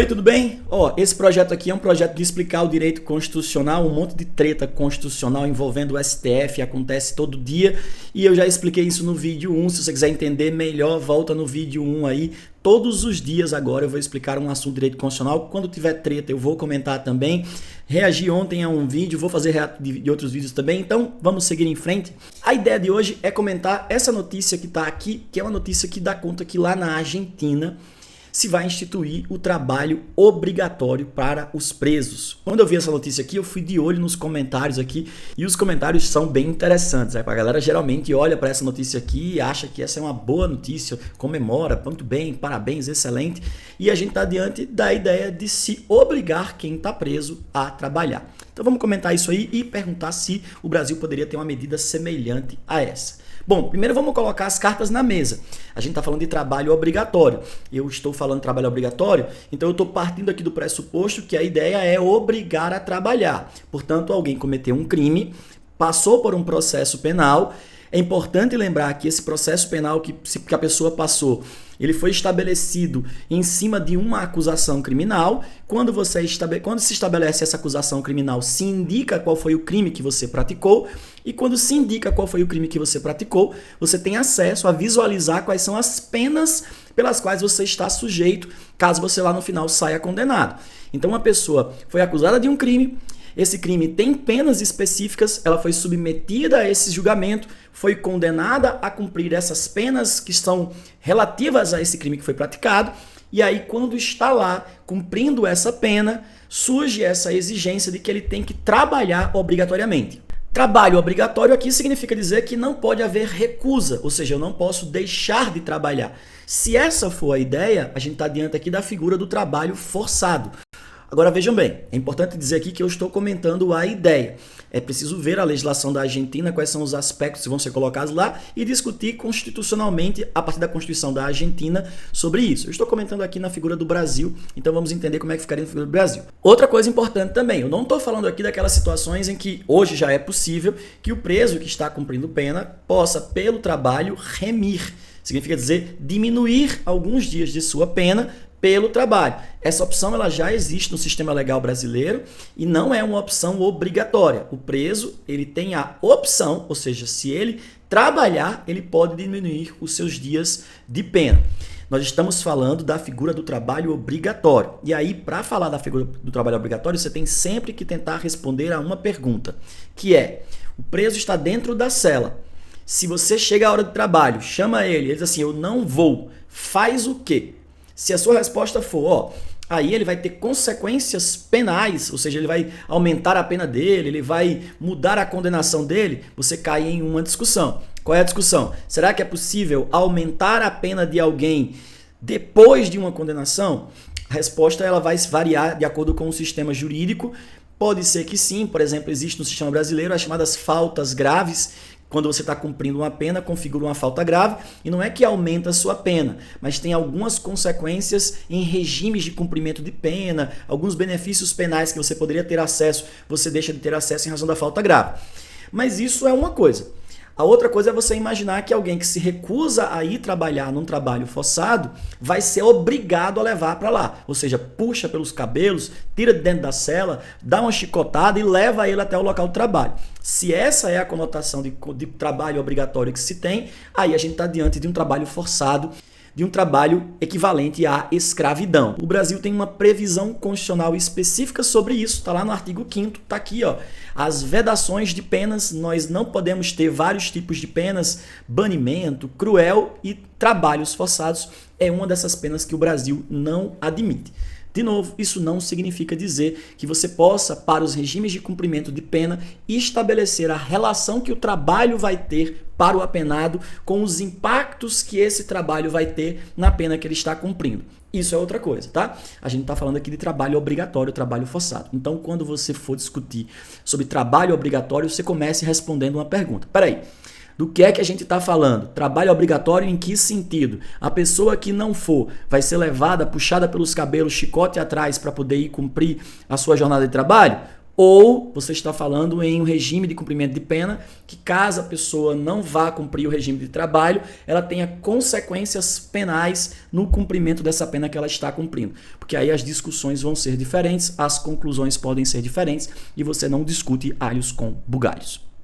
Oi, tudo bem? Esse projeto aqui é um projeto de explicar o direito constitucional, um monte de treta constitucional envolvendo o STF, acontece todo dia, e eu já expliquei isso no vídeo 1, se você quiser entender melhor, volta no vídeo 1 aí. Todos os dias agora eu vou explicar um assunto de direito constitucional, quando tiver treta eu vou comentar também. Reagi ontem a um vídeo, vou fazer reato de outros vídeos também, então vamos seguir em frente. A ideia de hoje é comentar essa notícia que está aqui, que é uma notícia que dá conta que lá na Argentina se vai instituir o trabalho obrigatório para os presos. Quando eu vi essa notícia aqui, eu fui de olho nos comentários aqui, e os comentários são bem interessantes. A galera geralmente olha para essa notícia aqui e acha que essa é uma boa notícia, comemora, muito bem, parabéns, excelente, e a gente está diante da ideia de se obrigar quem está preso a trabalhar. Então vamos comentar isso aí e perguntar se o Brasil poderia ter uma medida semelhante a essa. Bom, primeiro vamos colocar as cartas na mesa. A gente está falando de trabalho obrigatório. Eu estou falando de trabalho obrigatório, então eu estou partindo aqui do pressuposto que a ideia é obrigar a trabalhar. Portanto, alguém cometeu um crime, passou por um processo penal. É importante lembrar que esse processo penal que a pessoa passou, ele foi estabelecido em cima de uma acusação criminal. Quando se estabelece essa acusação criminal, se indica qual foi o crime que você praticou. E quando se indica qual foi o crime que você praticou, você tem acesso a visualizar quais são as penas pelas quais você está sujeito, caso você lá no final saia condenado. Então uma pessoa foi acusada de um crime, esse crime tem penas específicas, ela foi submetida a esse julgamento, foi condenada a cumprir essas penas que são relativas a esse crime que foi praticado, e aí quando está lá cumprindo essa pena, surge essa exigência de que ele tem que trabalhar obrigatoriamente. Trabalho obrigatório aqui significa dizer que não pode haver recusa, ou seja, eu não posso deixar de trabalhar. Se essa for a ideia, a gente está diante aqui da figura do trabalho forçado. Agora vejam bem, é importante dizer aqui que eu estou comentando a ideia. É preciso ver a legislação da Argentina, quais são os aspectos que vão ser colocados lá e discutir constitucionalmente, a partir da Constituição da Argentina, sobre isso. Eu estou comentando aqui na figura do Brasil, então vamos entender como é que ficaria na figura do Brasil. Outra coisa importante também, eu não estou falando aqui daquelas situações em que hoje já é possível que o preso que está cumprindo pena possa, pelo trabalho, remir. Significa dizer diminuir alguns dias de sua pena pelo trabalho. Essa opção ela já existe no sistema legal brasileiro e não é uma opção obrigatória. O preso ele tem a opção, ou seja, se ele trabalhar, ele pode diminuir os seus dias de pena. Nós estamos falando da figura do trabalho obrigatório. E aí, para falar da figura do trabalho obrigatório, você tem sempre que tentar responder a uma pergunta, que é, o preso está dentro da cela. Se você chega à hora do trabalho, chama ele diz assim, eu não vou, faz o quê? Se a sua resposta for, aí ele vai ter consequências penais, ou seja, ele vai aumentar a pena dele, ele vai mudar a condenação dele, você cai em uma discussão. Qual é a discussão? Será que é possível aumentar a pena de alguém depois de uma condenação? A resposta ela vai variar de acordo com o sistema jurídico. Pode ser que sim, por exemplo, existe no sistema brasileiro as chamadas faltas graves. Quando você está cumprindo uma pena, configura uma falta grave e não é que aumenta a sua pena, mas tem algumas consequências em regimes de cumprimento de pena, alguns benefícios penais que você poderia ter acesso, você deixa de ter acesso em razão da falta grave. Mas isso é uma coisa. A outra coisa é você imaginar que alguém que se recusa a ir trabalhar num trabalho forçado vai ser obrigado a levar para lá. Ou seja, puxa pelos cabelos, tira de dentro da cela, dá uma chicotada e leva ele até o local do trabalho. Se essa é a conotação de trabalho obrigatório que se tem, aí a gente está diante de um trabalho forçado, de um trabalho equivalente à escravidão. O Brasil tem uma previsão constitucional específica sobre isso, está lá no artigo 5º, está aqui, as vedações de penas, nós não podemos ter vários tipos de penas, banimento, cruel e trabalhos forçados é uma dessas penas que o Brasil não admite. De novo, isso não significa dizer que você possa, para os regimes de cumprimento de pena, estabelecer a relação que o trabalho vai ter para o apenado com os impactos que esse trabalho vai ter na pena que ele está cumprindo. Isso é outra coisa, tá? A gente está falando aqui de trabalho obrigatório, trabalho forçado. Então, quando você for discutir sobre trabalho obrigatório, você comece respondendo uma pergunta. Peraí. Do que é que a gente está falando? Trabalho obrigatório em que sentido? A pessoa que não for vai ser levada, puxada pelos cabelos, chicote atrás para poder ir cumprir a sua jornada de trabalho? Ou você está falando em um regime de cumprimento de pena, que caso a pessoa não vá cumprir o regime de trabalho, ela tenha consequências penais no cumprimento dessa pena que ela está cumprindo. Porque aí as discussões vão ser diferentes, as conclusões podem ser diferentes e você não discute alhos com bugalhos.